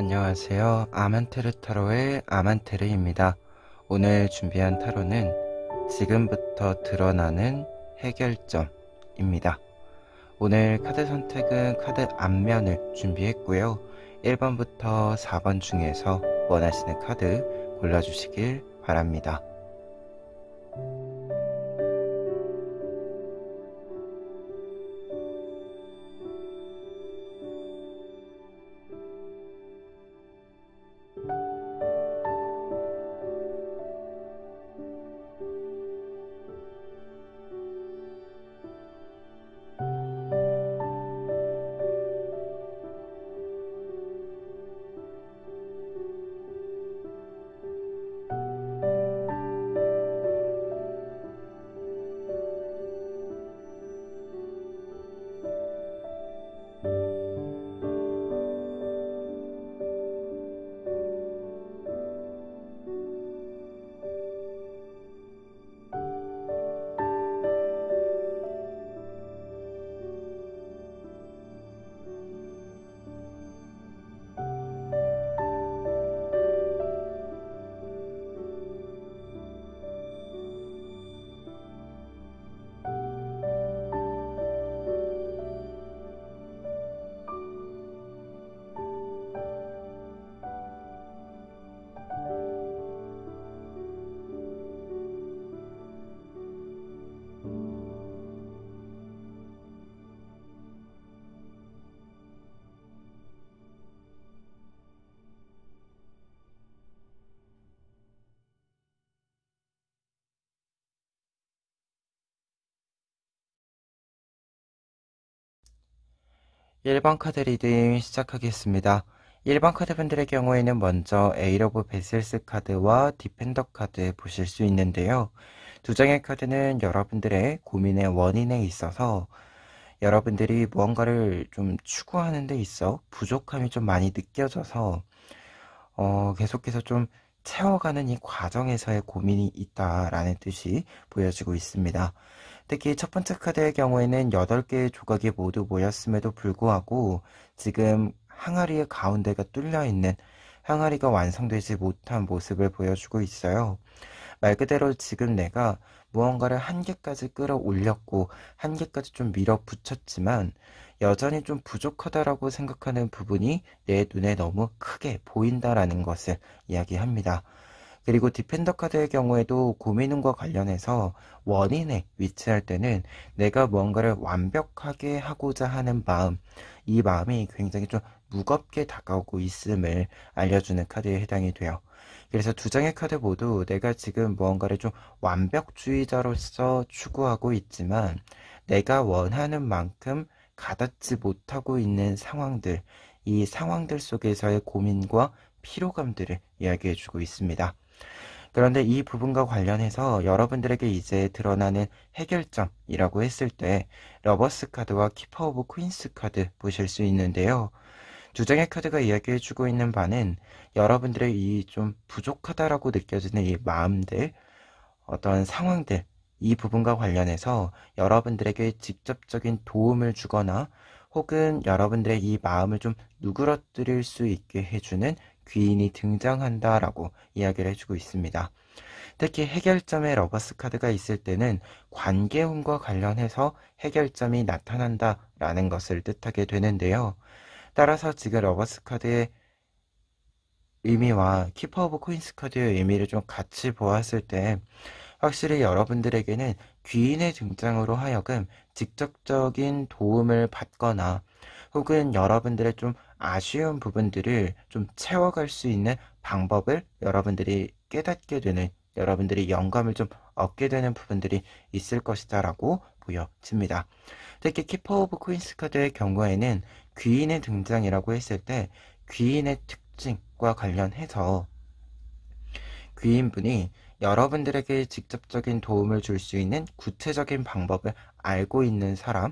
안녕하세요. 아만테르 타로의 아만테르입니다. 오늘 준비한 타로는 지금부터 드러나는 해결점입니다. 오늘 카드 선택은 카드 앞면을 준비했고요. 1번부터 4번 중에서 원하시는 카드 골라주시길 바랍니다. 일 번 카드 리딩 시작하겠습니다. 1번 카드분들의 경우에는 먼저 에잇 오브 베슬스 카드와 디펜더 카드 보실 수 있는데요. 두 장의 카드는 여러분들의 고민의 원인에 있어서 여러분들이 무언가를 좀 추구하는 데 있어 부족함이 좀 많이 느껴져서 계속해서 좀 채워가는 이 과정에서의 고민이 있다라는 뜻이 보여지고 있습니다. 특히 첫 번째 카드의 경우에는 8개의 조각이 모두 모였음에도 불구하고 지금 항아리의 가운데가 뚫려 있는, 항아리가 완성되지 못한 모습을 보여주고 있어요. 말 그대로 지금 내가 무언가를 한계까지 끌어올렸고 한계까지 좀 밀어붙였지만 여전히 좀 부족하다라고 생각하는 부분이 내 눈에 너무 크게 보인다라는 것을 이야기합니다. 그리고 디펜더 카드의 경우에도 고민과 관련해서 원인에 위치할 때는 내가 무언가를 완벽하게 하고자 하는 마음, 이 마음이 굉장히 좀 무겁게 다가오고 있음을 알려주는 카드에 해당이 돼요. 그래서 두 장의 카드 모두 내가 지금 무언가를 좀 완벽주의자로서 추구하고 있지만 내가 원하는 만큼 가닿지 못하고 있는 상황들, 이 상황들 속에서의 고민과 피로감들을 이야기해주고 있습니다. 그런데 이 부분과 관련해서 여러분들에게 이제 드러나는 해결점이라고 했을 때 러버스 카드와 키퍼 오브 퀸스 카드 보실 수 있는데요. 두 장의 카드가 이야기해주고 있는 바는 여러분들의 이 좀 부족하다라고 느껴지는 이 마음들, 어떤 상황들, 이 부분과 관련해서 여러분들에게 직접적인 도움을 주거나 혹은 여러분들의 이 마음을 좀 누그러뜨릴 수 있게 해주는 귀인이 등장한다라고 이야기를 해주고 있습니다. 특히 해결점에 러버스 카드가 있을 때는 관계운과 관련해서 해결점이 나타난다라는 것을 뜻하게 되는데요. 따라서 지금 러버스 카드의 의미와 키퍼 오브 코인스 카드의 의미를 좀 같이 보았을 때 확실히 여러분들에게는 귀인의 등장으로 하여금 직접적인 도움을 받거나 혹은 여러분들의 좀 아쉬운 부분들을 좀 채워갈 수 있는 방법을 여러분들이 깨닫게 되는, 여러분들이 영감을 좀 얻게 되는 부분들이 있을 것이다 라고 보여집니다. 특히 키퍼 오브 퀸스 카드의 경우에는 귀인의 등장이라고 했을 때 귀인의 특징과 관련해서 귀인분이 여러분들에게 직접적인 도움을 줄 수 있는 구체적인 방법을 알고 있는 사람,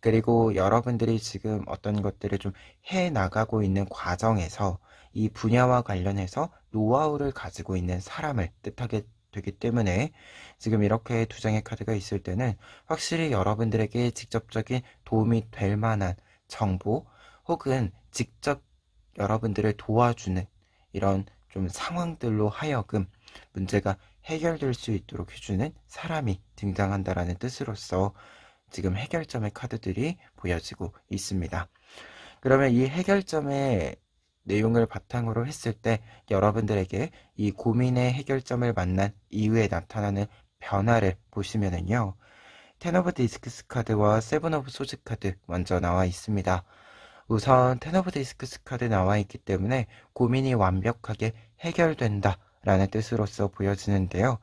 그리고 여러분들이 지금 어떤 것들을 좀 해나가고 있는 과정에서 이 분야와 관련해서 노하우를 가지고 있는 사람을 뜻하게 되기 때문에 지금 이렇게 두 장의 카드가 있을 때는 확실히 여러분들에게 직접적인 도움이 될 만한 정보 혹은 직접 여러분들을 도와주는 이런 좀 상황들로 하여금 문제가 해결될 수 있도록 해주는 사람이 등장한다라는 뜻으로서 지금 해결점의 카드들이 보여지고 있습니다. 그러면 이 해결점의 내용을 바탕으로 했을 때 여러분들에게 이 고민의 해결점을 만난 이후에 나타나는 변화를 보시면은요. 텐 오브 디스크스 카드와 세븐 오브 소즈 카드 먼저 나와 있습니다. 우선 텐 오브 디스크스 카드 나와 있기 때문에 고민이 완벽하게 해결된다 라는 뜻으로서 보여지는데요.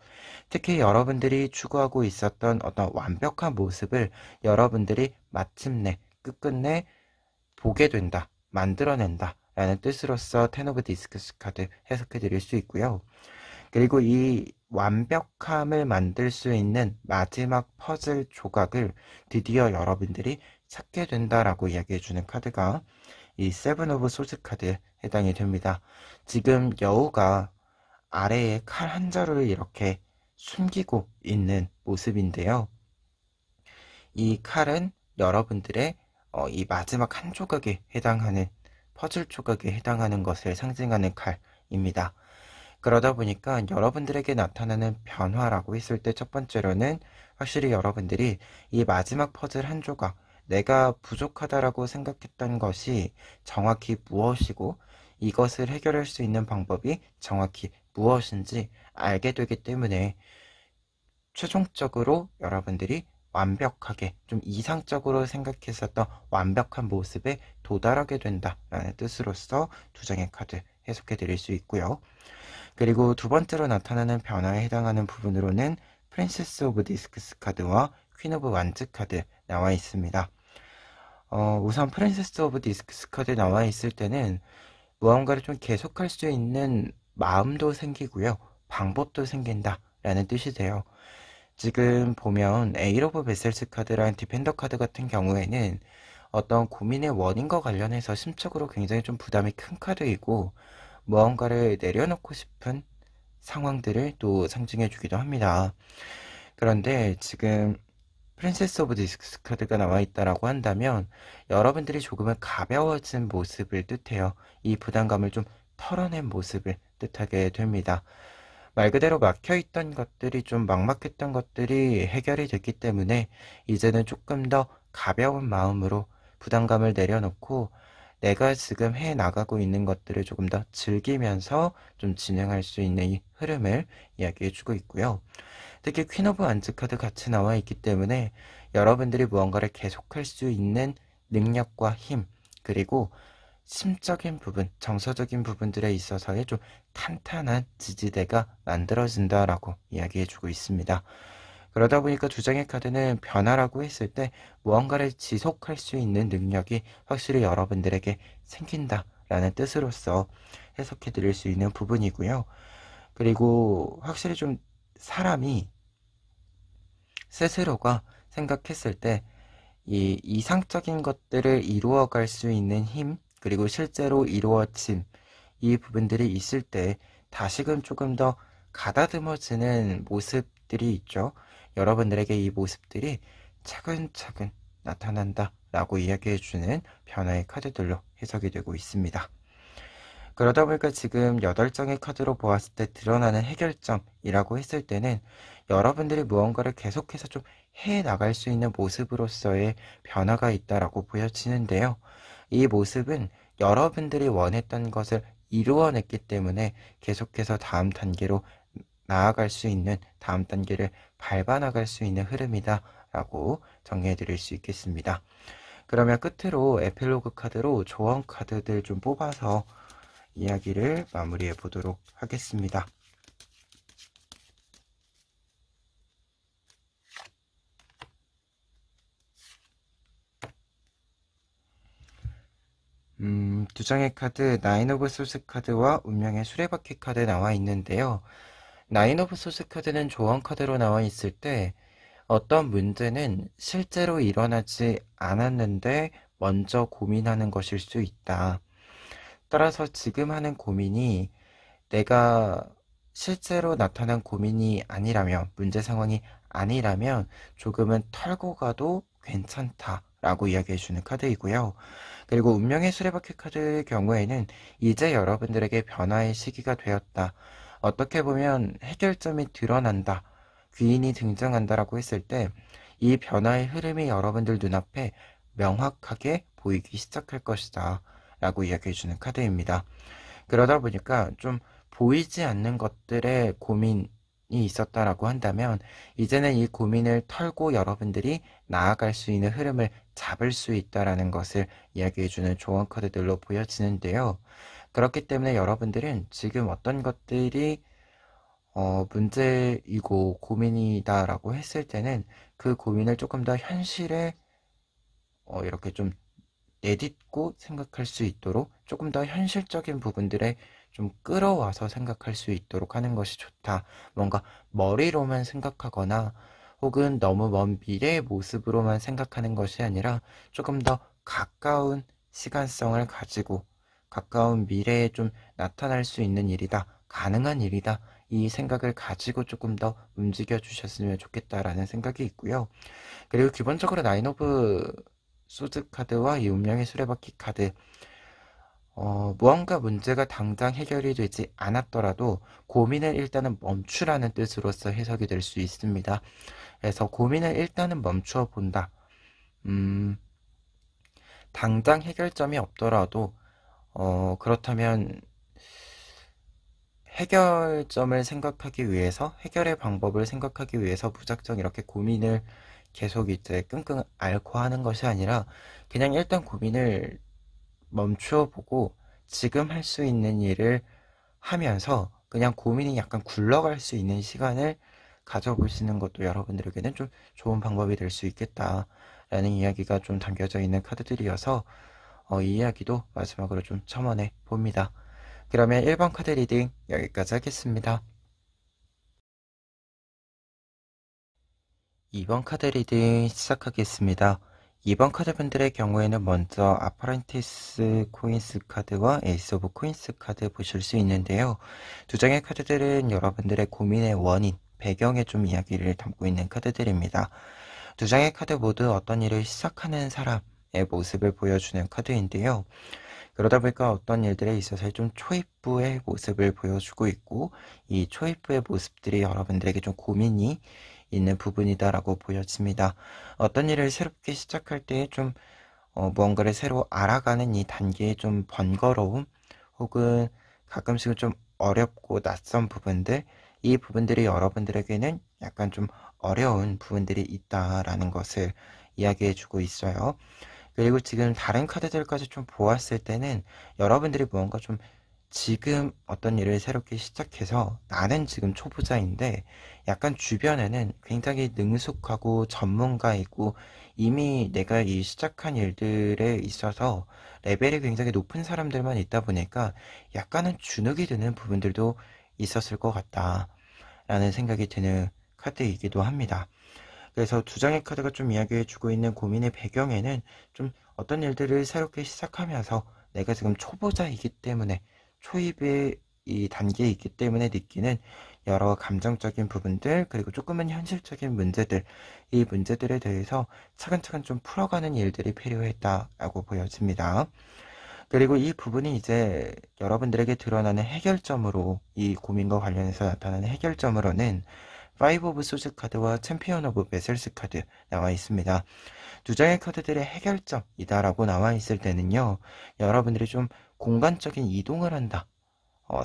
특히 여러분들이 추구하고 있었던 어떤 완벽한 모습을 여러분들이 마침내 끝끝내 보게 된다, 만들어낸다 라는 뜻으로서 텐 오브 디스크스 카드 해석해 드릴 수 있고요. 그리고 이 완벽함을 만들 수 있는 마지막 퍼즐 조각을 드디어 여러분들이 찾게 된다라고 이야기해주는 카드가 이 세븐 오브 소즈 카드에 해당이 됩니다. 지금 여우가 아래에 칼 한 자루를 이렇게 숨기고 있는 모습인데요. 이 칼은 여러분들의 이 마지막 한 조각에 해당하는 퍼즐 조각에 해당하는 것을 상징하는 칼입니다. 그러다 보니까 여러분들에게 나타나는 변화라고 했을 때 첫 번째로는 확실히 여러분들이 이 마지막 퍼즐 한 조각, 내가 부족하다라고 생각했던 것이 정확히 무엇이고 이것을 해결할 수 있는 방법이 정확히 무엇인지 알게 되기 때문에 최종적으로 여러분들이 완벽하게 좀 이상적으로 생각했었던 완벽한 모습에 도달하게 된다라는 뜻으로서 두 장의 카드 해석해 드릴 수 있고요. 그리고 두 번째로 나타나는 변화에 해당하는 부분으로는 프린세스 오브 디스크스 카드와 퀸 오브 완즈 카드 나와 있습니다. 우선 프린세스 오브 디스크스 카드 나와 있을 때는 무언가를 좀 계속할 수 있는 마음도 생기고요. 방법도 생긴다라는 뜻이 돼요. 지금 보면 에잇 오브 베셀스 카드랑 디펜더 카드 같은 경우에는 어떤 고민의 원인과 관련해서 심적으로 굉장히 좀 부담이 큰 카드이고 무언가를 내려놓고 싶은 상황들을 또 상징해 주기도 합니다. 그런데 지금 프린세스 오브 디스크스 카드가 나와 있다라고 한다면 여러분들이 조금은 가벼워진 모습을 뜻해요. 이 부담감을 좀 털어낸 모습을 뜻하게 됩니다. 말 그대로 막혀있던 것들이 좀 막막했던 것들이 해결이 됐기 때문에 이제는 조금 더 가벼운 마음으로 부담감을 내려놓고 내가 지금 해 나가고 있는 것들을 조금 더 즐기면서 좀 진행할 수 있는 이 흐름을 이야기해 주고 있고요. 특히 퀸 오브 완즈 카드 같이 나와 있기 때문에 여러분들이 무언가를 계속할 수 있는 능력과 힘, 그리고 심적인 부분, 정서적인 부분들에 있어서의 좀 탄탄한 지지대가 만들어진다라고 이야기해주고 있습니다. 그러다 보니까 두 장의 카드는 변화라고 했을 때 무언가를 지속할 수 있는 능력이 확실히 여러분들에게 생긴다라는 뜻으로서 해석해 드릴 수 있는 부분이고요. 그리고 확실히 좀 사람이 스스로가 생각했을 때 이 이상적인 것들을 이루어갈 수 있는 힘, 그리고 실제로 이루어진 이 부분들이 있을 때 다시금 조금 더 가다듬어지는 모습들이 있죠. 여러분들에게 이 모습들이 차근차근 나타난다 라고 이야기해주는 변화의 카드들로 해석이 되고 있습니다. 그러다 보니까 지금 8장의 카드로 보았을 때 드러나는 해결점이라고 했을 때는 여러분들이 무언가를 계속해서 좀 해나갈 수 있는 모습으로서의 변화가 있다라고 보여지는데요. 이 모습은 여러분들이 원했던 것을 이루어냈기 때문에 계속해서 다음 단계로 나아갈 수 있는, 다음 단계를 밟아나갈 수 있는 흐름이다 라고 정리해 드릴 수 있겠습니다. 그러면 끝으로 에필로그 카드로 조언 카드들 좀 뽑아서 이야기를 마무리해 보도록 하겠습니다. 두 장의 카드, 나인 오브 소스 카드와 운명의 수레바퀴 카드 나와 있는데요. 나인 오브 소스 카드는 조언 카드로 나와 있을 때 어떤 문제는 실제로 일어나지 않았는데 먼저 고민하는 것일 수 있다. 따라서 지금 하는 고민이 내가 실제로 나타난 고민이 아니라면, 문제 상황이 아니라면 조금은 털고 가도 괜찮다 라고 이야기해주는 카드이고요. 그리고 운명의 수레바퀴 카드의 경우에는 이제 여러분들에게 변화의 시기가 되었다. 어떻게 보면 해결점이 드러난다. 귀인이 등장한다라고 했을 때 이 변화의 흐름이 여러분들 눈앞에 명확하게 보이기 시작할 것이다. 라고 이야기해주는 카드입니다. 그러다 보니까 좀 보이지 않는 것들에 고민이 있었다라고 한다면 이제는 이 고민을 털고 여러분들이 나아갈 수 있는 흐름을 잡을 수 있다라는 것을 이야기해주는 조언 카드들로 보여지는데요. 그렇기 때문에 여러분들은 지금 어떤 것들이 문제이고 고민이다라고 했을 때는 그 고민을 조금 더 현실에 이렇게 좀 내딛고 생각할 수 있도록 조금 더 현실적인 부분들에 좀 끌어와서 생각할 수 있도록 하는 것이 좋다. 뭔가 머리로만 생각하거나 혹은 너무 먼 미래의 모습으로만 생각하는 것이 아니라 조금 더 가까운 시간성을 가지고 가까운 미래에 좀 나타날 수 있는 일이다. 가능한 일이다. 이 생각을 가지고 조금 더 움직여 주셨으면 좋겠다라는 생각이 있고요. 그리고 기본적으로 나인 오브 소드 카드와 이 운명의 수레바퀴 카드 무언가 문제가 당장 해결이 되지 않았더라도 고민을 일단은 멈추라는 뜻으로서 해석이 될 수 있습니다. 그래서 고민을 일단은 멈추어 본다. 당장 해결점이 없더라도 그렇다면 해결점을 생각하기 위해서 해결의 방법을 생각하기 위해서 무작정 이렇게 고민을 계속 이제 끙끙 앓고 하는 것이 아니라 그냥 일단 고민을 멈추어 보고 지금 할 수 있는 일을 하면서 그냥 고민이 약간 굴러갈 수 있는 시간을 가져보시는 것도 여러분들에게는 좀 좋은 방법이 될 수 있겠다라는 이야기가 좀 담겨져 있는 카드들이어서 이 이야기도 마지막으로 좀 첨언해 봅니다. 그러면 1번 카드 리딩 여기까지 하겠습니다. 2번 카드 리딩 시작하겠습니다. 2번 카드분들의 경우에는 먼저 아파렌티스 코인스 카드와 에이스 오브 코인스 카드 보실 수 있는데요. 두 장의 카드들은 여러분들의 고민의 원인, 배경에 좀 이야기를 담고 있는 카드들입니다. 두 장의 카드 모두 어떤 일을 시작하는 사람의 모습을 보여주는 카드인데요. 그러다 보니까 어떤 일들에 있어서 좀 초입부의 모습을 보여주고 있고 이 초입부의 모습들이 여러분들에게 좀 고민이 있는 부분이다라고 보여집니다. 어떤 일을 새롭게 시작할 때 좀 무언가를 새로 알아가는 이 단계의 좀 번거로움 혹은 가끔씩은 좀 어렵고 낯선 부분들 이 부분들이 여러분들에게는 약간 좀 어려운 부분들이 있다라는 것을 이야기해주고 있어요. 그리고 지금 다른 카드들까지 좀 보았을 때는 여러분들이 무언가 좀 지금 어떤 일을 새롭게 시작해서 나는 지금 초보자인데 약간 주변에는 굉장히 능숙하고 전문가이고 이미 내가 이 시작한 일들에 있어서 레벨이 굉장히 높은 사람들만 있다 보니까 약간은 주눅이 드는 부분들도 있었을 것 같다라는 생각이 드는 카드이기도 합니다. 그래서 두 장의 카드가 좀 이야기해주고 있는 고민의 배경에는 좀 어떤 일들을 새롭게 시작하면서 내가 지금 초보자이기 때문에 초입의 이 단계에 있기 때문에 느끼는 여러 감정적인 부분들 그리고 조금은 현실적인 문제들 이 문제들에 대해서 차근차근 좀 풀어가는 일들이 필요했다라고 보여집니다. 그리고 이 부분이 이제 여러분들에게 드러나는 해결점으로 이 고민과 관련해서 나타나는 해결점으로는 파이브 오브 소즈 카드와 챔피언 오브 베셀스 카드 나와 있습니다. 두 장의 카드들의 해결점이다라고 나와 있을 때는요. 여러분들이 좀 공간적인 이동을 한다.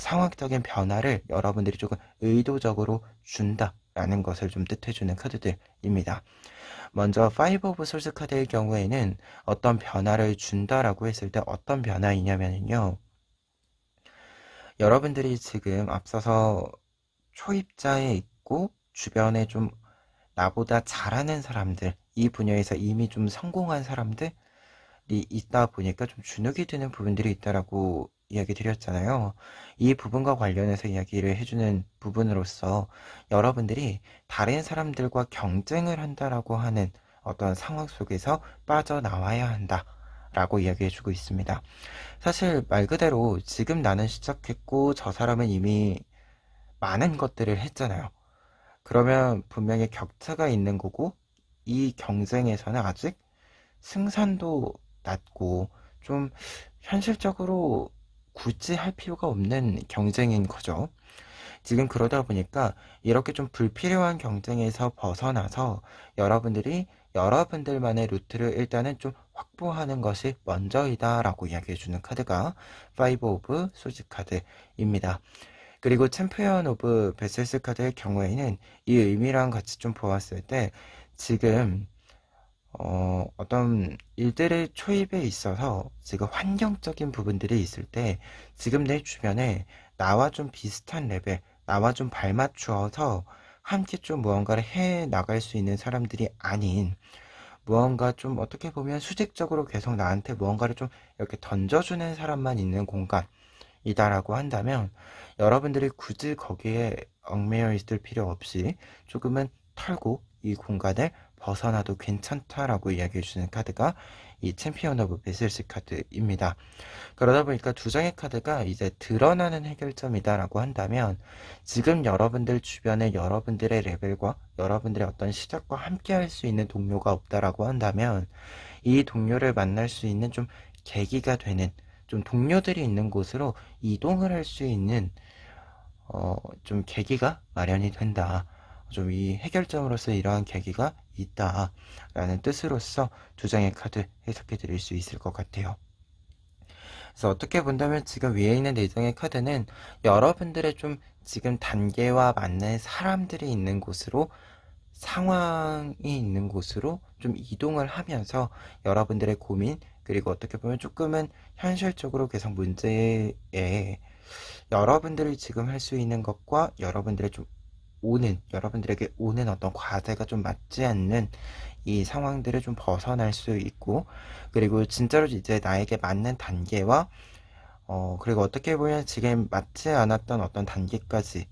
상황적인 변화를 여러분들이 조금 의도적으로 준다라는 것을 좀 뜻해주는 카드들입니다. 먼저 파이브 오브 솔스 카드의 경우에는 어떤 변화를 준다라고 했을 때 어떤 변화이냐면요. 여러분들이 지금 앞서서 초입자에 있고 주변에 좀 나보다 잘하는 사람들, 이 분야에서 이미 좀 성공한 사람들이 있다 보니까 좀 주눅이 드는 부분들이 있다라고 이야기 드렸잖아요. 이 부분과 관련해서 이야기를 해주는 부분으로서 여러분들이 다른 사람들과 경쟁을 한다라고 하는 어떤 상황 속에서 빠져나와야 한다. 라고 이야기해주고 있습니다. 사실 말 그대로 지금 나는 시작했고 저 사람은 이미 많은 것들을 했잖아요. 그러면 분명히 격차가 있는 거고 이 경쟁에서는 아직 승산도 낮고 좀 현실적으로 굳이 할 필요가 없는 경쟁인 거죠. 지금 그러다 보니까 이렇게 좀 불필요한 경쟁에서 벗어나서 여러분들이 여러분들만의 루트를 일단은 좀 확보하는 것이 먼저이다 라고 이야기해주는 카드가 5 오브 소지 카드입니다. 그리고 챔피언 오브 베셀스 카드의 경우에는 이 의미랑 같이 좀 보았을 때 지금 어떤 일들의 초입에 있어서 지금 환경적인 부분들이 있을 때 지금 내 주변에 나와 좀 비슷한 레벨, 나와 좀 발맞추어서 함께 좀 무언가를 해 나갈 수 있는 사람들이 아닌 무언가 좀 어떻게 보면 수직적으로 계속 나한테 무언가를 좀 이렇게 던져주는 사람만 있는 공간이다라고 한다면 여러분들이 굳이 거기에 얽매여 있을 필요 없이 조금은 털고 이 공간을 벗어나도 괜찮다라고 이야기해주는 카드가 이 챔피언 오브 베슬스 카드입니다. 그러다 보니까 두 장의 카드가 이제 드러나는 해결점이다라고 한다면 지금 여러분들 주변에 여러분들의 레벨과 여러분들의 어떤 시작과 함께 할 수 있는 동료가 없다라고 한다면 이 동료를 만날 수 있는 좀 계기가 되는 좀 동료들이 있는 곳으로 이동을 할 수 있는 좀 계기가 마련이 된다. 좀 이 해결점으로서 이러한 계기가 있다라는 뜻으로서 두 장의 카드 해석해 드릴 수 있을 것 같아요. 그래서 어떻게 본다면 지금 위에 있는 네 장의 카드는 여러분들의 좀 지금 단계와 맞는 사람들이 있는 곳으로 상황이 있는 곳으로 좀 이동을 하면서 여러분들의 고민 그리고 어떻게 보면 조금은 현실적으로 계속 문제에 여러분들이 지금 할 수 있는 것과 여러분들의 좀 여러분들에게 오는 어떤 과제가 좀 맞지 않는 이 상황들을 좀 벗어날 수 있고, 그리고 진짜로 이제 나에게 맞는 단계와, 그리고 어떻게 보면 지금 맞지 않았던 어떤 단계까지,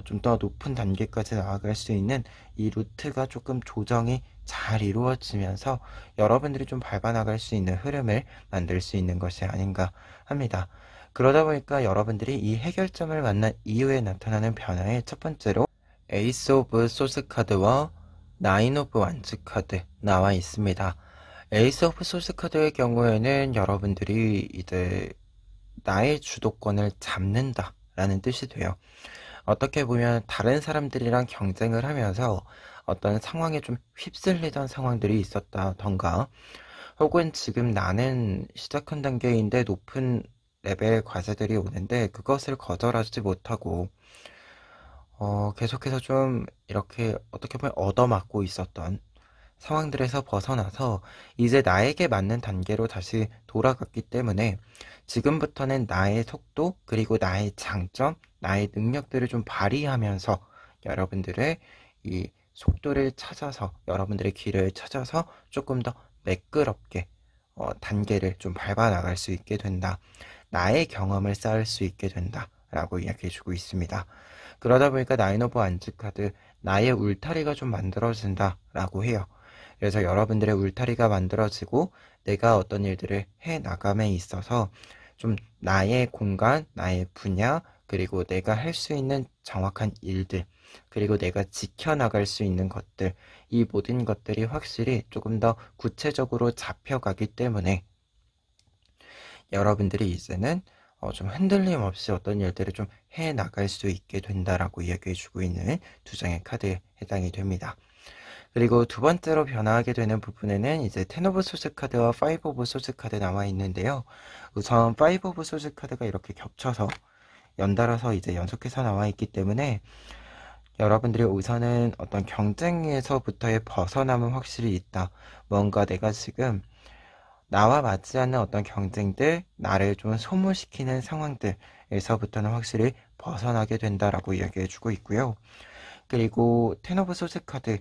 좀 더 높은 단계까지 나아갈 수 있는 이 루트가 조금 조정이 잘 이루어지면서 여러분들이 좀 밟아나갈 수 있는 흐름을 만들 수 있는 것이 아닌가 합니다. 그러다 보니까 여러분들이 이 해결점을 만난 이후에 나타나는 변화의 첫 번째로 에이스 오브 소스 카드와 나인 오브 완즈 카드 나와 있습니다. 에이스 오브 소스 카드의 경우에는 여러분들이 이제 나의 주도권을 잡는다 라는 뜻이 돼요. 어떻게 보면 다른 사람들이랑 경쟁을 하면서 어떤 상황에 좀 휩쓸리던 상황들이 있었다던가, 혹은 지금 나는 시작한 단계인데 높은 레벨 과제들이 오는데 그것을 거절하지 못하고 계속해서 좀 이렇게 어떻게 보면 얻어맞고 있었던 상황들에서 벗어나서 이제 나에게 맞는 단계로 다시 돌아갔기 때문에 지금부터는 나의 속도 그리고 나의 장점, 나의 능력들을 좀 발휘하면서 여러분들의 이 속도를 찾아서 여러분들의 길을 찾아서 조금 더 매끄럽게 단계를 좀 밟아 나갈 수 있게 된다. 나의 경험을 쌓을 수 있게 된다. 라고 이야기해주고 있습니다. 그러다 보니까 나인 오브 안즈 카드, 나의 울타리가 좀 만들어진다 라고 해요. 그래서 여러분들의 울타리가 만들어지고 내가 어떤 일들을 해 나감에 있어서 좀 나의 공간, 나의 분야, 그리고 내가 할 수 있는 정확한 일들, 그리고 내가 지켜나갈 수 있는 것들, 이 모든 것들이 확실히 조금 더 구체적으로 잡혀가기 때문에 여러분들이 이제는 좀 흔들림 없이 어떤 일들을 좀 해 나갈 수 있게 된다라고 이야기해주고 있는 두 장의 카드에 해당이 됩니다. 그리고 두 번째로 변화하게 되는 부분에는 이제 10 오브 소스 카드와 5 오브 소스 카드 나와 있는데요. 우선 5 오브 소스 카드가 이렇게 겹쳐서 연달아서 이제 연속해서 나와 있기 때문에 여러분들이 우선은 어떤 경쟁에서부터의 벗어남은 확실히 있다. 뭔가 내가 지금 나와 맞지 않는 어떤 경쟁들, 나를 좀 소모시키는 상황들에서부터는 확실히 벗어나게 된다라고 이야기해주고 있고요. 그리고 10 오브 소스 카드,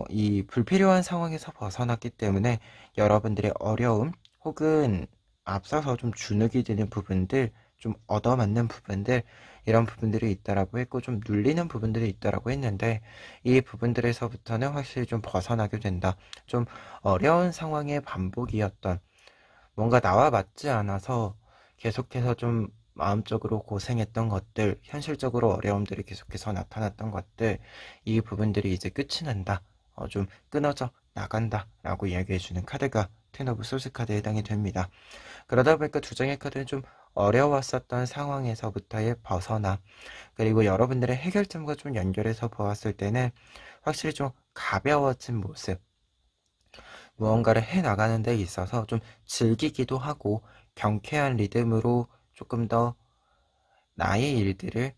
이 불필요한 상황에서 벗어났기 때문에 여러분들의 어려움 혹은 앞서서 좀 주눅이 드는 부분들, 좀 얻어맞는 부분들, 이런 부분들이 있다라고 했고 좀 눌리는 부분들이 있다라고 했는데 이 부분들에서부터는 확실히 좀 벗어나게 된다. 좀 어려운 상황의 반복이었던, 뭔가 나와 맞지 않아서 계속해서 좀 마음적으로 고생했던 것들, 현실적으로 어려움들이 계속해서 나타났던 것들, 이 부분들이 이제 끝이 난다. 좀 끊어져 나간다 라고 이야기해주는 카드가 텐 오브 소스 카드에 해당이 됩니다. 그러다 보니까 두 장의 카드는 좀 어려웠었던 상황에서부터의 벗어나, 그리고 여러분들의 해결점과 좀 연결해서 보았을 때는 확실히 좀 가벼워진 모습, 무언가를 해나가는 데 있어서 좀 즐기기도 하고 경쾌한 리듬으로 조금 더 나의 일들을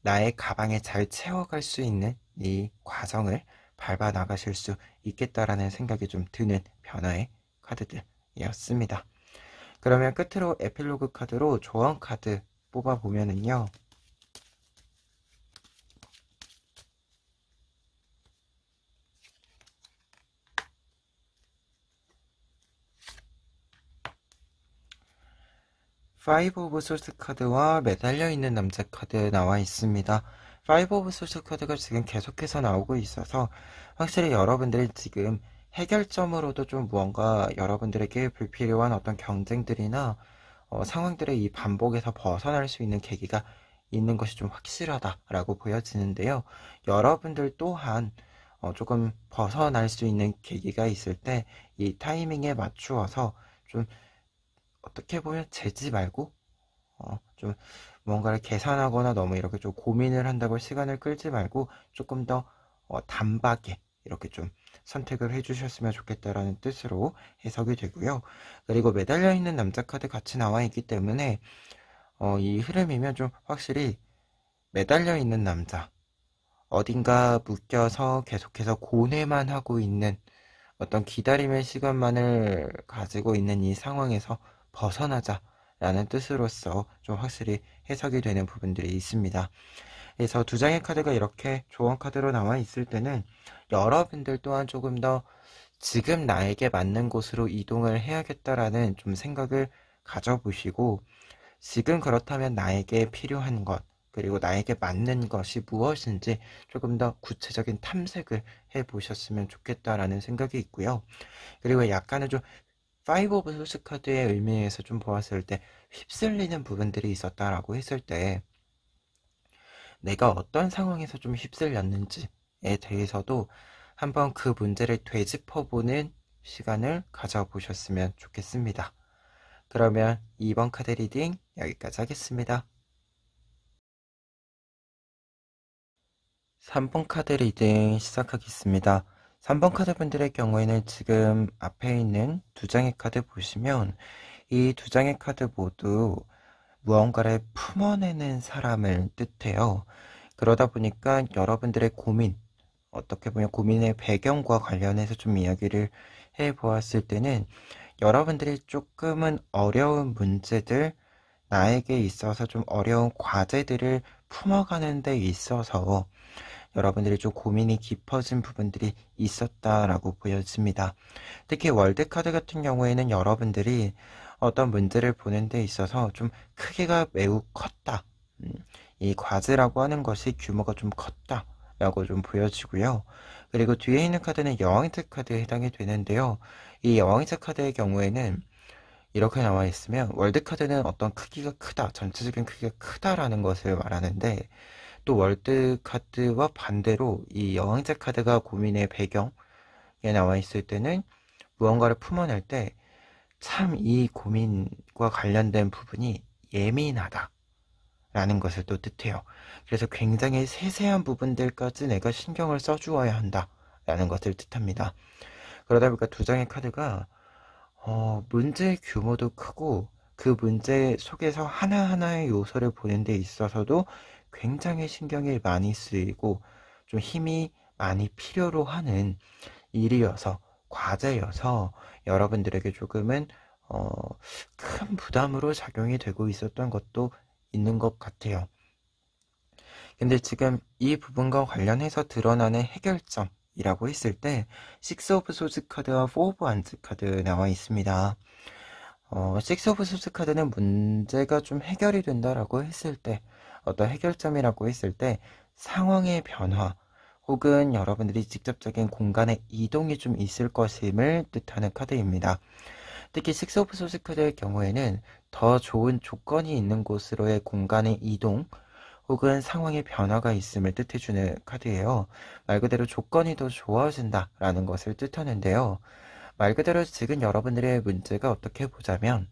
나의 가방에 잘 채워갈 수 있는 이 과정을 밟아 나가실 수 있겠다라는 생각이 좀 드는 변화의 카드들이었습니다. 그러면 끝으로 에필로그 카드로 조언 카드 뽑아보면은요. 파이브 오브 소스 카드와 매달려 있는 남자 카드 나와 있습니다. 파이브 오브 소스 카드가 지금 계속해서 나오고 있어서 확실히 여러분들이 지금 해결점으로도 좀 무언가 여러분들에게 불필요한 어떤 경쟁들이나 상황들의 이 반복에서 벗어날 수 있는 계기가 있는 것이 좀 확실하다라고 보여지는데요. 여러분들 또한 조금 벗어날 수 있는 계기가 있을 때 이 타이밍에 맞추어서 좀 어떻게 보면 재지 말고 좀 뭔가를 계산하거나 너무 이렇게 좀 고민을 한다고 시간을 끌지 말고 조금 더 단박에 이렇게 좀 선택을 해주셨으면 좋겠다라는 뜻으로 해석이 되고요. 그리고 매달려 있는 남자 카드 같이 나와 있기 때문에 이 흐름이면 좀 확실히 매달려 있는 남자, 어딘가 묶여서 계속해서 고뇌만 하고 있는 어떤 기다림의 시간만을 가지고 있는 이 상황에서 벗어나자라는 뜻으로서 좀 확실히 해석이 되는 부분들이 있습니다. 그래서 두 장의 카드가 이렇게 조언 카드로 나와 있을 때는 여러분들 또한 조금 더 지금 나에게 맞는 곳으로 이동을 해야겠다라는 좀 생각을 가져보시고, 지금 그렇다면 나에게 필요한 것, 그리고 나에게 맞는 것이 무엇인지 조금 더 구체적인 탐색을 해보셨으면 좋겠다라는 생각이 있고요. 그리고 약간은 좀 파이브 오브 소스 카드의 의미에서 좀 보았을 때 휩쓸리는 부분들이 있었다라고 했을 때 내가 어떤 상황에서 좀 휩쓸렸는지에 대해서도 한번 그 문제를 되짚어보는 시간을 가져보셨으면 좋겠습니다. 그러면 2번 카드 리딩 여기까지 하겠습니다. 3번 카드 리딩 시작하겠습니다. 3번 카드 분들의 경우에는 지금 앞에 있는 두 장의 카드 보시면 이 두 장의 카드 모두 무언가를 품어내는 사람을 뜻해요. 그러다 보니까 여러분들의 고민, 어떻게 보면 고민의 배경과 관련해서 좀 이야기를 해보았을 때는 여러분들이 조금은 어려운 문제들, 나에게 있어서 좀 어려운 과제들을 품어가는 데 있어서 여러분들이 좀 고민이 깊어진 부분들이 있었다라고 보여집니다. 특히 월드카드 같은 경우에는 여러분들이 어떤 문제를 보는 데 있어서 좀 크기가 매우 컸다. 이 과제라고 하는 것이 규모가 좀 컸다 라고 좀 보여지고요. 그리고 뒤에 있는 카드는 여왕이트 카드에 해당이 되는데요. 이 여왕이트 카드의 경우에는 이렇게 나와 있으면 월드카드는 어떤 크기가 크다, 전체적인 크기가 크다라는 것을 말하는데, 또 월드카드와 반대로 이 여왕제 카드가 고민의 배경에 나와 있을 때는 무언가를 품어낼 때 참 이 고민과 관련된 부분이 예민하다 라는 것을 또 뜻해요. 그래서 굉장히 세세한 부분들까지 내가 신경을 써주어야 한다 라는 것을 뜻합니다. 그러다 보니까 두 장의 카드가 문제의 규모도 크고 그 문제 속에서 하나하나의 요소를 보는 데 있어서도 굉장히 신경이 많이 쓰이고 좀 힘이 많이 필요로 하는 일이어서, 과제여서 여러분들에게 조금은 큰 부담으로 작용이 되고 있었던 것도 있는 것 같아요. 근데 지금 이 부분과 관련해서 드러나는 해결점이라고 했을 때 식스 오브 소즈 카드와 포 오브 완즈 카드 나와 있습니다. 식스 오브 소즈 카드는 문제가 좀 해결이 된다라고 했을 때, 어떤 해결점이라고 했을 때 상황의 변화 혹은 여러분들이 직접적인 공간의 이동이 좀 있을 것임을 뜻하는 카드입니다. 특히 식스 오브 소스 카드의 경우에는 더 좋은 조건이 있는 곳으로의 공간의 이동 혹은 상황의 변화가 있음을 뜻해주는 카드예요. 말 그대로 조건이 더 좋아진다라는 것을 뜻하는데요. 말 그대로 지금 여러분들의 문제가 어떻게 보자면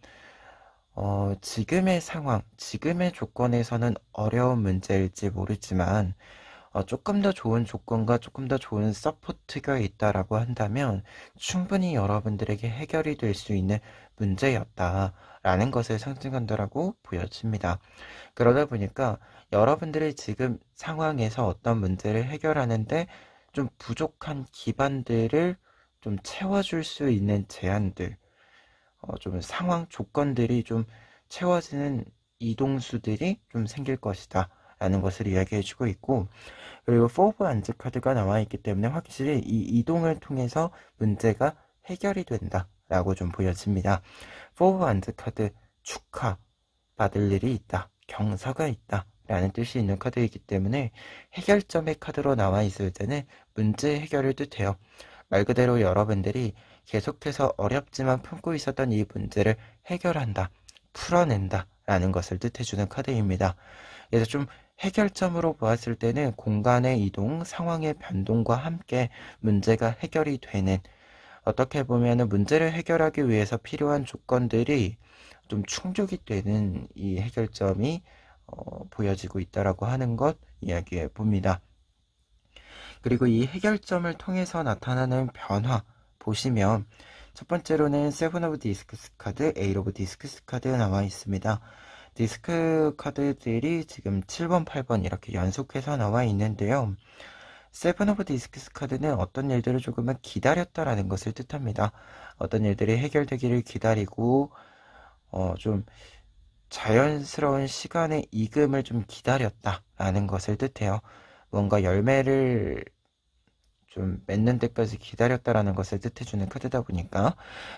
지금의 상황, 지금의 조건에서는 어려운 문제일지 모르지만 조금 더 좋은 조건과 조금 더 좋은 서포트가 있다라고 한다면 충분히 여러분들에게 해결이 될 수 있는 문제였다라는 것을 상징한다라고 보여집니다. 그러다 보니까 여러분들이 지금 상황에서 어떤 문제를 해결하는데 좀 부족한 기반들을 좀 채워줄 수 있는 제안들, 좀 상황 조건들이 좀 채워지는 이동수들이 좀 생길 것이다 라는 것을 이야기해주고 있고, 그리고 4 오브 안즈 카드가 나와있기 때문에 확실히 이 이동을 통해서 문제가 해결이 된다 라고 좀 보여집니다. 4 오브 안즈 카드, 축하 받을 일이 있다, 경사가 있다 라는 뜻이 있는 카드이기 때문에 해결점의 카드로 나와 있을 때는 문제 해결을 뜻해요. 말 그대로 여러분들이 계속해서 어렵지만 품고 있었던 이 문제를 해결한다, 풀어낸다 라는 것을 뜻해주는 카드입니다. 그래서 좀 해결점으로 보았을 때는 공간의 이동, 상황의 변동과 함께 문제가 해결이 되는, 어떻게 보면 문제를 해결하기 위해서 필요한 조건들이 좀 충족이 되는 이 해결점이 보여지고 있다라고 하는 것 이야기해 봅니다. 그리고 이 해결점을 통해서 나타나는 변화 보시면 첫 번째로는 세븐 오브 디스크스 카드, 에잇 오브 디스크스 카드 나와 있습니다. 디스크 카드들이 지금 7번, 8번 이렇게 연속해서 나와 있는데요. 세븐 오브 디스크스 카드는 어떤 일들을 조금은 기다렸다라는 것을 뜻합니다. 어떤 일들이 해결되기를 기다리고 좀 자연스러운 시간의 이금을 좀 기다렸다라는 것을 뜻해요. 뭔가 열매를 좀 맺는 데까지 기다렸다라는 것을 뜻해주는 카드다 보니까.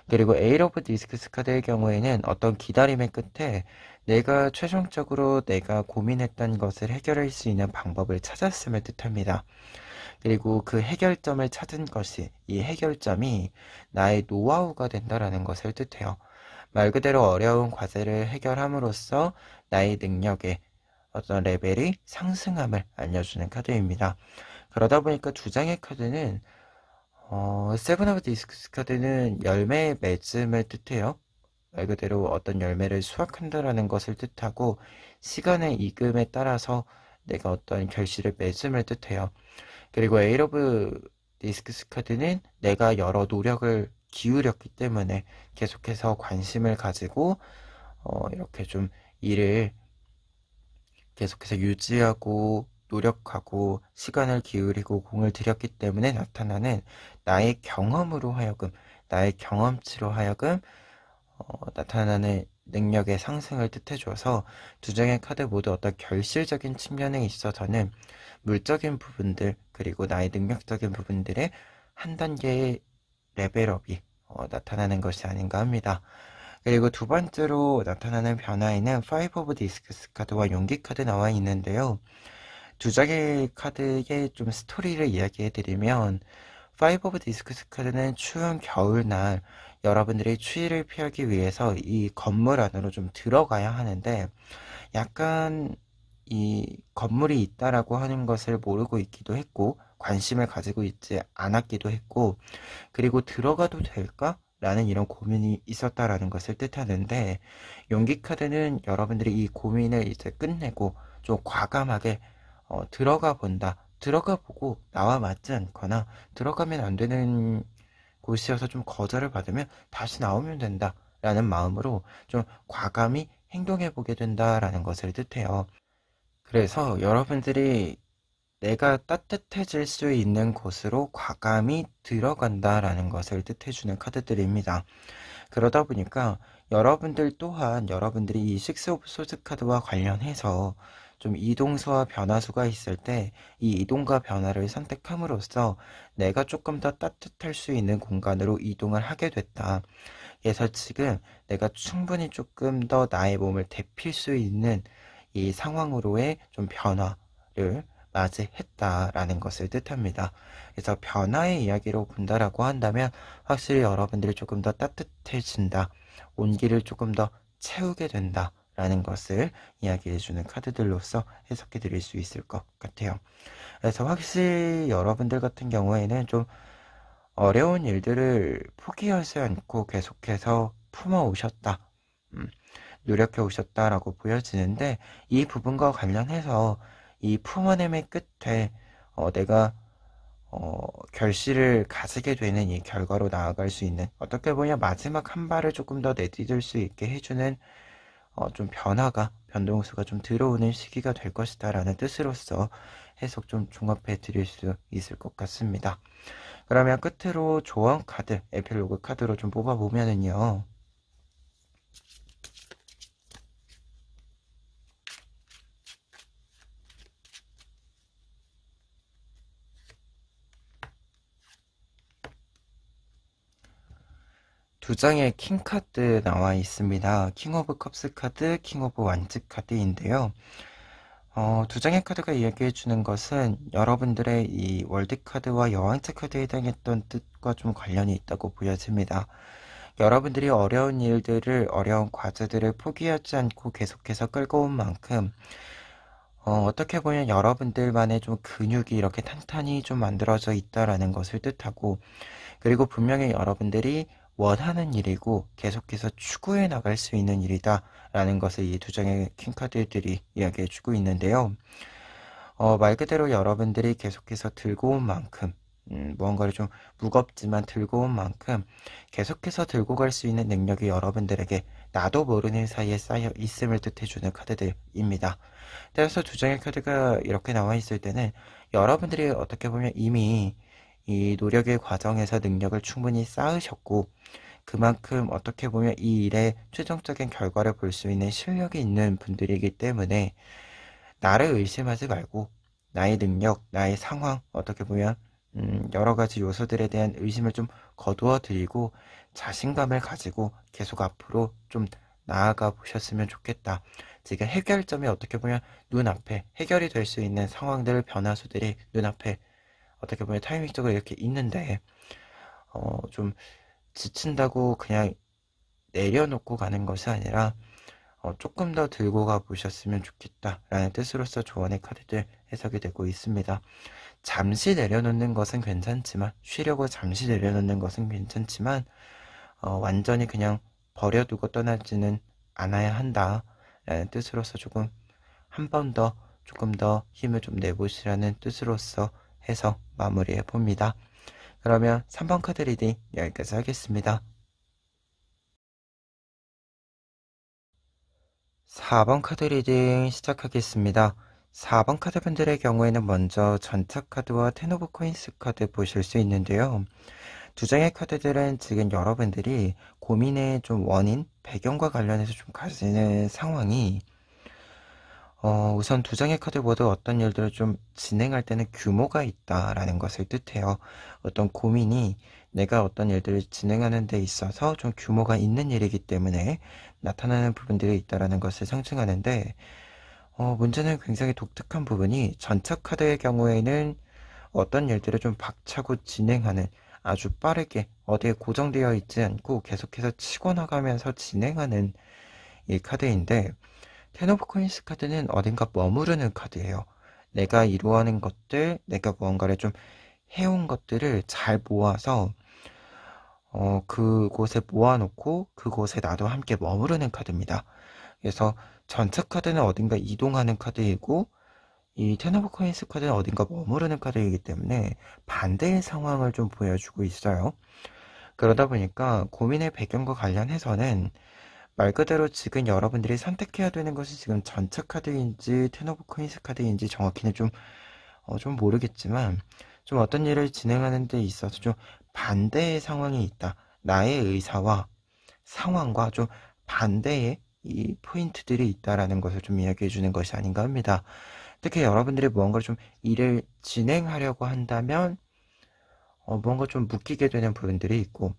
그리고 에잇 오브 디스크스 카드의 경우에는 어떤 기다림의 끝에 내가 최종적으로 내가 고민했던 것을 해결할 수 있는 방법을 찾았음을 뜻합니다. 그리고 그 해결점을 찾은 것이, 이 해결점이 나의 노하우가 된다라는 것을 뜻해요. 말 그대로 어려운 과제를 해결함으로써 나의 능력의 어떤 레벨이 상승함을 알려주는 카드입니다. 그러다 보니까 두 장의 카드는 세븐 오브 디스크스 카드는 열매의 맺음을 뜻해요. 말 그대로 어떤 열매를 수확한다라는 것을 뜻하고, 시간의 이금에 따라서 내가 어떤 결실을 맺음을 뜻해요. 그리고 에잇 오브 디스크스 카드는 내가 여러 노력을 기울였기 때문에 계속해서 관심을 가지고 이렇게 좀 일을 계속해서 유지하고 노력하고 시간을 기울이고 공을 들였기 때문에 나타나는 나의 경험으로 하여금, 나의 경험치로 하여금 나타나는 능력의 상승을 뜻해줘서 두 장의 카드 모두 어떤 결실적인 측면에 있어서는 물적인 부분들, 그리고 나의 능력적인 부분들의 한 단계의 레벨업이 나타나는 것이 아닌가 합니다. 그리고 두 번째로 나타나는 변화에는 5 오브 디스크스 카드와 용기 카드 나와 있는데요. 두 장의 카드의 좀 스토리를 이야기해드리면, 5 오브 디스크스 카드는 추운 겨울날 여러분들이 추위를 피하기 위해서 이 건물 안으로 좀 들어가야 하는데, 약간 이 건물이 있다라고 하는 것을 모르고 있기도 했고, 관심을 가지고 있지 않았기도 했고, 그리고 들어가도 될까? 라는 이런 고민이 있었다라는 것을 뜻하는데, 용기 카드는 여러분들이 이 고민을 이제 끝내고 좀 과감하게 들어가 본다. 들어가 보고 나와 맞지 않거나 들어가면 안 되는 곳이어서 좀 거절을 받으면 다시 나오면 된다 라는 마음으로 좀 과감히 행동해 보게 된다라는 것을 뜻해요. 그래서 여러분들이 내가 따뜻해질 수 있는 곳으로 과감히 들어간다라는 것을 뜻해주는 카드들입니다. 그러다 보니까 여러분들 또한 여러분들이 이 6 오브 소드 카드와 관련해서 좀 이동수와 변화수가 있을 때 이 이동과 변화를 선택함으로써 내가 조금 더 따뜻할 수 있는 공간으로 이동을 하게 됐다. 그래서 지금 내가 충분히 조금 더 나의 몸을 데필 수 있는 이 상황으로의 좀 변화를 맞이했다라는 것을 뜻합니다. 그래서 변화의 이야기로 본다라고 한다면 확실히 여러분들이 조금 더 따뜻해진다, 온기를 조금 더 채우게 된다 라는 것을 이야기해주는 카드들로서 해석해 드릴 수 있을 것 같아요. 그래서 확실히 여러분들 같은 경우에는 좀 어려운 일들을 포기하지 않고 계속해서 품어오셨다. 노력해 오셨다라고 보여지는데, 이 부분과 관련해서 이 품어냄의 끝에 내가 결실을 가지게 되는 이 결과로 나아갈 수 있는, 어떻게 보면 마지막 한 발을 조금 더 내디딜 수 있게 해주는 좀 변동수가 좀 들어오는 시기가 될 것이다 라는 뜻으로서 해석 좀 종합해 드릴 수 있을 것 같습니다. 그러면 끝으로 조언 카드, 에필로그 카드로 좀 뽑아보면은요, 두 장의 킹 카드 나와 있습니다. 킹 오브 컵스 카드, 킹 오브 완즈 카드인데요. 두 장의 카드가 이야기해 주는 것은 여러분들의 이 월드 카드와 여왕자 카드에 해당했던 뜻과 좀 관련이 있다고 보여집니다. 여러분들이 어려운 일들을, 어려운 과제들을 포기하지 않고 계속해서 끌고 온 만큼 어떻게 보면 여러분들만의 좀 근육이 이렇게 탄탄히 좀 만들어져 있다라는 것을 뜻하고, 그리고 분명히 여러분들이 원하는 일이고 계속해서 추구해 나갈 수 있는 일이다 라는 것을 이 두 장의 킹카드들이 이야기해 주고 있는데요. 말 그대로 여러분들이 계속해서 들고 온 만큼, 무언가를 좀 무겁지만 들고 온 만큼 계속해서 들고 갈 수 있는 능력이 여러분들에게 나도 모르는 사이에 쌓여 있음을 뜻해주는 카드들입니다. 따라서 두 장의 카드가 이렇게 나와 있을 때는 여러분들이 어떻게 보면 이미 이 노력의 과정에서 능력을 충분히 쌓으셨고, 그만큼 어떻게 보면 이 일의 최종적인 결과를 볼 수 있는 실력이 있는 분들이기 때문에 나를 의심하지 말고 나의 능력, 나의 상황, 어떻게 보면 여러 가지 요소들에 대한 의심을 좀 거두어 드리고 자신감을 가지고 계속 앞으로 좀 나아가 보셨으면 좋겠다. 지금 해결점이 어떻게 보면 눈앞에 해결이 될 수 있는 상황들, 변화수들이 눈앞에 어떻게 보면 타이밍적으로 이렇게 있는데 좀 지친다고 그냥 내려놓고 가는 것이 아니라 조금 더 들고 가 보셨으면 좋겠다라는 뜻으로서 조언의 카드들 해석이 되고 있습니다. 잠시 내려놓는 것은 괜찮지만, 쉬려고 잠시 내려놓는 것은 괜찮지만 완전히 그냥 버려두고 떠나지는 않아야 한다라는 뜻으로서 조금 한 번 더 조금 더 힘을 좀 내보시라는 뜻으로서 해서 마무리해 봅니다. 그러면 3번 카드 리딩 여기까지 하겠습니다. 4번 카드 리딩 시작하겠습니다. 4번 카드 분들의 경우에는 먼저 전차 카드와 텐 오브 코인스 카드 보실 수 있는데요. 두 장의 카드들은 지금 여러분들이 고민의 좀 원인, 배경과 관련해서 좀 가지는 상황이 우선 두 장의 카드 모두 어떤 일들을 좀 진행할 때는 규모가 있다라는 것을 뜻해요. 어떤 고민이 내가 어떤 일들을 진행하는 데 있어서 좀 규모가 있는 일이기 때문에 나타나는 부분들이 있다라는 것을 상징하는데, 문제는 굉장히 독특한 부분이 전차 카드의 경우에는 어떤 일들을 좀 박차고 진행하는, 아주 빠르게 어디에 고정되어 있지 않고 계속해서 치고 나가면서 진행하는 이 카드인데, 텐 오브 코인스 카드는 어딘가 머무르는 카드예요. 내가 이루어낸 것들, 내가 무언가를 좀 해온 것들을 잘 모아서 그곳에 모아놓고 그곳에 나도 함께 머무르는 카드입니다. 그래서 전차 카드는 어딘가 이동하는 카드이고, 이 텐 오브 코인스 카드는 어딘가 머무르는 카드이기 때문에 반대의 상황을 좀 보여주고 있어요. 그러다 보니까 고민의 배경과 관련해서는 말 그대로 지금 여러분들이 선택해야 되는 것이 지금 전차 카드인지 텐 오브 코인스 카드인지 정확히는 좀 모르겠지만, 좀 어떤 일을 진행하는 데 있어서 좀 반대의 상황이 있다. 나의 의사와 상황과 좀 반대의 이 포인트들이 있다라는 것을 좀 이야기해 주는 것이 아닌가 합니다. 특히 여러분들이 무언가를 좀 일을 진행하려고 한다면 무언가 좀 묶이게 되는 부분들이 있고,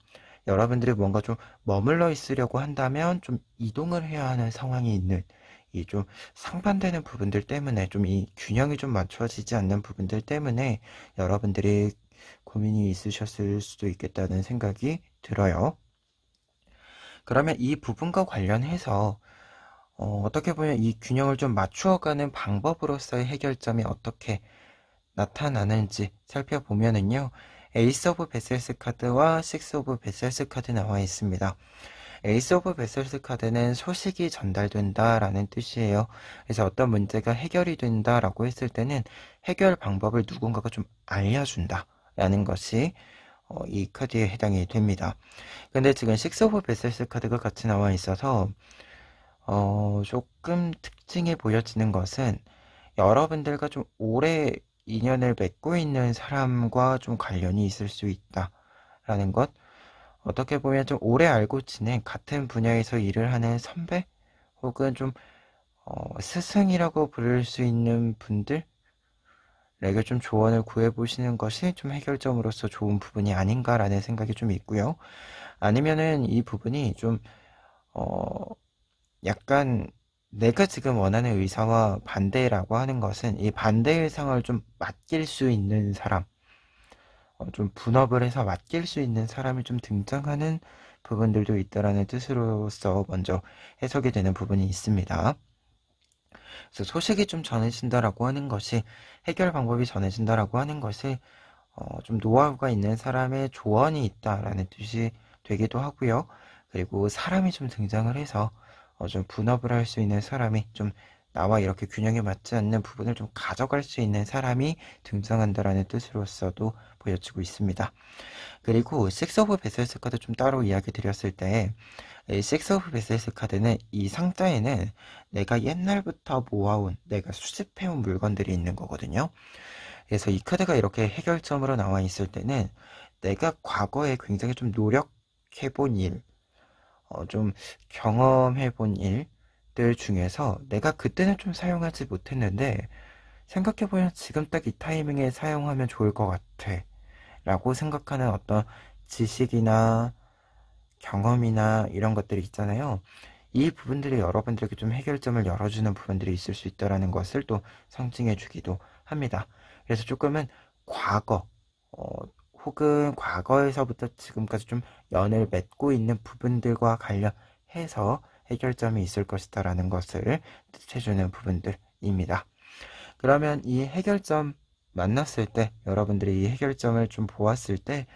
여러분들이 뭔가 좀 머물러 있으려고 한다면 좀 이동을 해야 하는 상황이 있는, 이 좀 상반되는 부분들 때문에 좀 이 균형이 좀 맞춰지지 않는 부분들 때문에 여러분들이 고민이 있으셨을 수도 있겠다는 생각이 들어요. 그러면 이 부분과 관련해서 어떻게 보면 이 균형을 좀 맞추어가는 방법으로서의 해결점이 어떻게 나타나는지 살펴보면은요. 에이스 오브 베셀스 카드와 식스 오브 베셀스 카드 나와 있습니다. 에이스 오브 베셀스 카드는 소식이 전달된다라는 뜻이에요. 그래서 어떤 문제가 해결이 된다라고 했을 때는 해결 방법을 누군가가 좀 알려준다라는 것이 이 카드에 해당이 됩니다. 근데 지금 식스 오브 베셀스 카드가 같이 나와 있어서 조금 특징이 보여지는 것은 여러분들과 좀 오래 인연을 맺고 있는 사람과 좀 관련이 있을 수 있다라는 것. 어떻게 보면 좀 오래 알고 지낸 같은 분야에서 일을 하는 선배 혹은 좀 스승이라고 부를 수 있는 분들에게 좀 조언을 구해보시는 것이 좀 해결점으로서 좋은 부분이 아닌가라는 생각이 좀 있고요. 아니면은 이 부분이 좀 약간 내가 지금 원하는 의사와 반대라고 하는 것은 이 반대 의상을 좀 맡길 수 있는 사람, 좀 분업을 해서 맡길 수 있는 사람이 좀 등장하는 부분들도 있다라는 뜻으로서 먼저 해석이 되는 부분이 있습니다. 그래서 소식이 좀 전해진다라고 하는 것이 해결 방법이 전해진다라고 하는 것이 좀 노하우가 있는 사람의 조언이 있다라는 뜻이 되기도 하고요. 그리고 사람이 좀 등장을 해서 좀 분업을 할 수 있는 사람이 좀 나와 이렇게 균형에 맞지 않는 부분을 좀 가져갈 수 있는 사람이 등장한다라는 뜻으로서도 보여지고 있습니다. 그리고 식스 오브 베셀스 카드 좀 따로 이야기 드렸을 때 식스 오브 베셀스 카드는 이 상자에는 내가 옛날부터 모아온 내가 수집해온 물건들이 있는 거거든요. 그래서 이 카드가 이렇게 해결점으로 나와 있을 때는 내가 과거에 굉장히 좀 노력해본 일, 좀 경험해본 일들 중에서 내가 그때는 좀 사용하지 못했는데 생각해보면 지금 딱 이 타이밍에 사용하면 좋을 것 같아 라고 생각하는 어떤 지식이나 경험이나 이런 것들이 있잖아요. 이 부분들이 여러분들에게 좀 해결점을 열어주는 부분들이 있을 수 있다는 것을 또 상징해 주기도 합니다. 그래서 조금은 과거, 혹은 과거에서부터 지금까지 좀 연을 맺고 있는 부분들과 관련해서 해결점이 있을 것이다라는 것을 뜻해주는 부분들입니다. 그러면 이 해결점 만났을 때, 여러분들이 이 해결점을 좀 보았을 때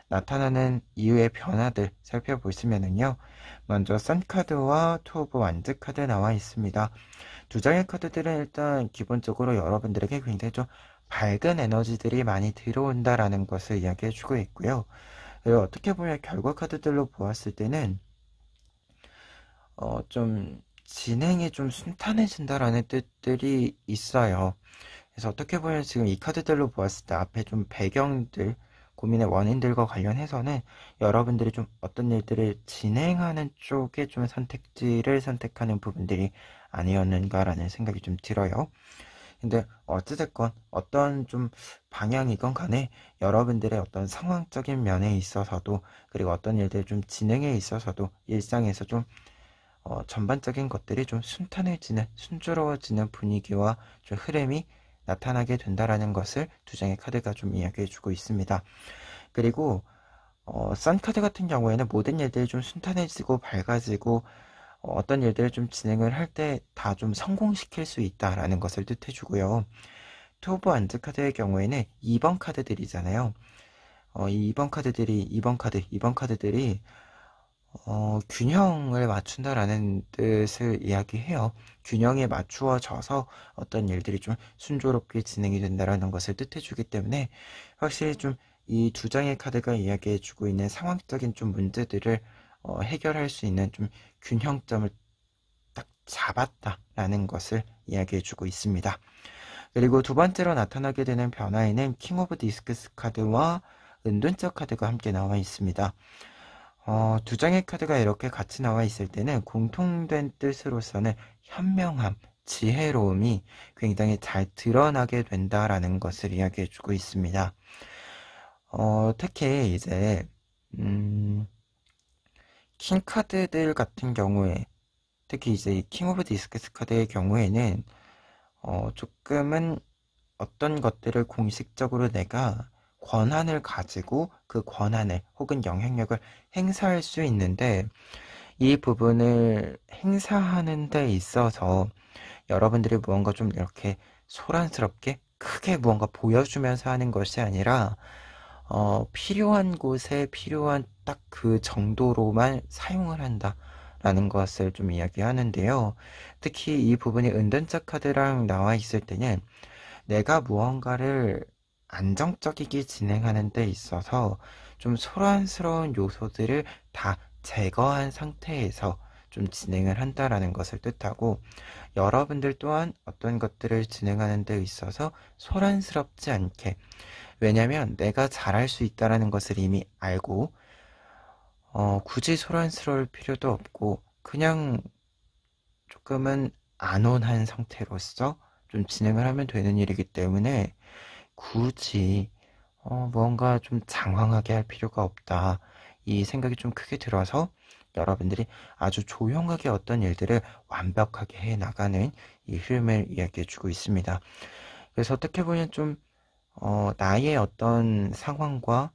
나타나는 이유의 변화들 살펴보시면은요. 먼저 썬카드와 투 오브 완즈 카드 나와 있습니다. 두 장의 카드들은 일단 기본적으로 여러분들에게 굉장히 좀 밝은 에너지들이 많이 들어온다라는 것을 이야기해주고 있고요. 그리고 어떻게 보면 결과 카드들로 보았을 때는 좀 진행이 좀 순탄해진다라는 뜻들이 있어요. 그래서 어떻게 보면 지금 이 카드들로 보았을 때 앞에 좀 배경들, 고민의 원인들과 관련해서는 여러분들이 좀 어떤 일들을 진행하는 쪽에 좀 선택지를 선택하는 부분들이 아니었는가라는 생각이 좀 들어요. 근데 어찌됐건 어떤 좀 방향이건 간에 여러분들의 어떤 상황적인 면에 있어서도 그리고 어떤 일들 좀 진행에 있어서도 일상에서 좀 전반적인 것들이 좀 순탄해지는 순조로워지는 분위기와 좀 흐름이 나타나게 된다라는 것을 두 장의 카드가 좀 이야기해주고 있습니다. 그리고 선 카드 같은 경우에는 모든 일들이 좀 순탄해지고 밝아지고 어떤 일들을 좀 진행을 할 때 다 좀 성공시킬 수 있다라는 것을 뜻해주고요. 투 오브 완즈 카드의 경우에는 2번 카드들이잖아요. 이 2번 카드들이 균형을 맞춘다라는 뜻을 이야기해요. 균형에 맞추어져서 어떤 일들이 좀 순조롭게 진행이 된다라는 것을 뜻해주기 때문에 확실히 좀 이 두 장의 카드가 이야기해주고 있는 상황적인 좀 문제들을 해결할 수 있는 좀 균형점을 딱 잡았다라는 것을 이야기해주고 있습니다. 그리고 두 번째로 나타나게 되는 변화에는 킹 오브 디스크스 카드와 은둔적 카드가 함께 나와 있습니다. 두 장의 카드가 이렇게 같이 나와 있을 때는 공통된 뜻으로서는 현명함, 지혜로움이 굉장히 잘 드러나게 된다라는 것을 이야기해주고 있습니다. 특히 이제 킹 카드들 같은 경우에 특히 이제 킹 오브 디스크스 카드의 경우에는 조금은 어떤 것들을 공식적으로 내가 권한을 가지고 그 권한을 혹은 영향력을 행사할 수 있는데 이 부분을 행사하는 데 있어서 여러분들이 무언가 좀 이렇게 소란스럽게 크게 무언가 보여주면서 하는 것이 아니라 필요한 곳에 필요한 딱 그 정도로만 사용을 한다라는 것을 좀 이야기하는데요. 특히 이 부분이 은둔자 카드랑 나와 있을 때는 내가 무언가를 안정적이게 진행하는 데 있어서 좀 소란스러운 요소들을 다 제거한 상태에서 좀 진행을 한다라는 것을 뜻하고, 여러분들 또한 어떤 것들을 진행하는 데 있어서 소란스럽지 않게, 왜냐면 내가 잘할 수 있다라는 것을 이미 알고 굳이 소란스러울 필요도 없고 그냥 조금은 안온한 상태로서 좀 진행을 하면 되는 일이기 때문에 굳이 뭔가 좀 장황하게 할 필요가 없다, 이 생각이 좀 크게 들어서 여러분들이 아주 조용하게 어떤 일들을 완벽하게 해 나가는 이 흐름을 이야기해 주고 있습니다. 그래서 어떻게 보면 좀 나의 어떤 상황과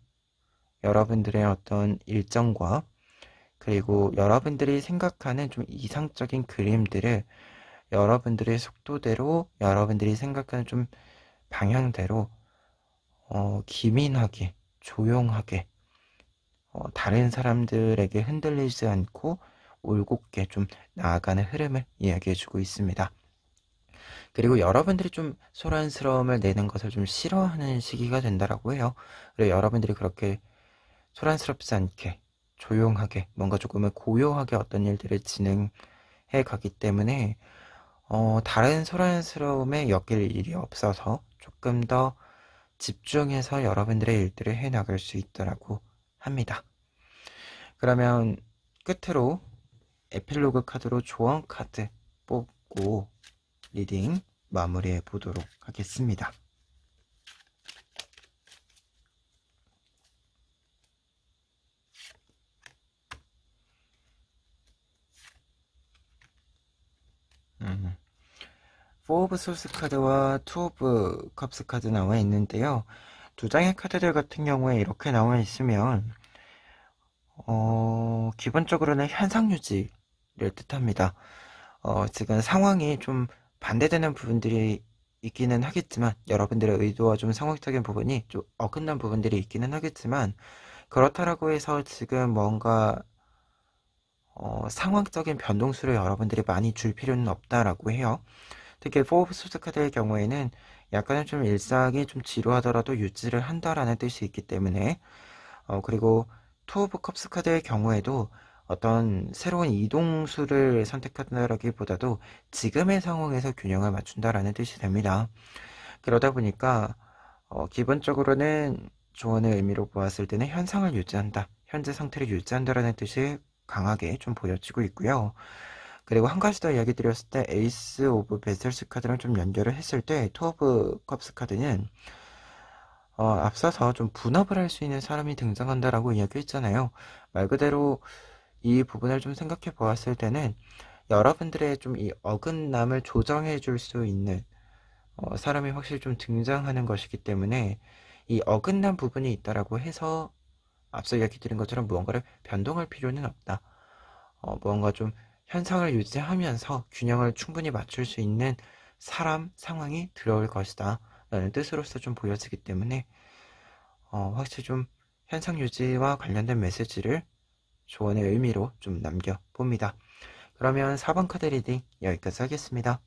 여러분들의 어떤 일정과 그리고 여러분들이 생각하는 좀 이상적인 그림들을 여러분들의 속도대로, 여러분들이 생각하는 좀 방향대로 기민하게, 조용하게, 다른 사람들에게 흔들리지 않고 올곧게 좀 나아가는 흐름을 이야기해주고 있습니다. 그리고 여러분들이 좀 소란스러움을 내는 것을 좀 싫어하는 시기가 된다라고 해요. 그리고 여러분들이 그렇게 소란스럽지 않게, 조용하게, 뭔가 조금은 고요하게 어떤 일들을 진행해 가기 때문에 다른 소란스러움에 엮일 일이 없어서 조금 더 집중해서 여러분들의 일들을 해 나갈 수 있더라고 합니다. 그러면 끝으로 에필로그 카드로 조언 카드 뽑고 리딩 마무리해 보도록 하겠습니다. 포 오브 소스 카드와 투 오브 컵스 카드 나와 있는데요. 두 장의 카드들 같은 경우에 이렇게 나와 있으면 기본적으로는 현상 유지를 뜻합니다. 지금 상황이 좀 반대되는 부분들이 있기는 하겠지만, 여러분들의 의도와 좀 상황적인 부분이 좀 어긋난 부분들이 있기는 하겠지만, 그렇다라고 해서 지금 뭔가 상황적인 변동수를 여러분들이 많이 줄 필요는 없다라고 해요. 특히 포 오브 소드 카드의 경우에는 약간은 좀 일상이 좀 지루하더라도 유지를 한다라는 뜻이 있기 때문에, 그리고 투 오브 컵스 카드의 경우에도 어떤 새로운 이동수를 선택한다라기보다도 지금의 상황에서 균형을 맞춘다라는 뜻이 됩니다. 그러다 보니까 기본적으로는 조언의 의미로 보았을 때는 현상을 유지한다, 현재 상태를 유지한다라는 뜻이 강하게 좀 보여지고 있고요. 그리고 한 가지 더 이야기 드렸을 때 에이스 오브 베슬스 카드랑 좀 연결을 했을 때 투 오브 컵스 카드는 앞서서 좀 분업을 할 수 있는 사람이 등장한다라고 이야기했잖아요. 말 그대로 이 부분을 좀 생각해 보았을 때는 여러분들의 좀 이 어긋남을 조정해 줄 수 있는 사람이 확실히 좀 등장하는 것이기 때문에, 이 어긋난 부분이 있다라고 해서 앞서 이야기 드린 것처럼 무언가를 변동할 필요는 없다. 무언가 좀 현상을 유지하면서 균형을 충분히 맞출 수 있는 사람, 상황이 들어올 것이다 라는 뜻으로서 좀 보여지기 때문에 확실히 좀 현상 유지와 관련된 메시지를 조언의 의미로 좀 남겨봅니다. 그러면 4번 카드 리딩 여기까지 하겠습니다.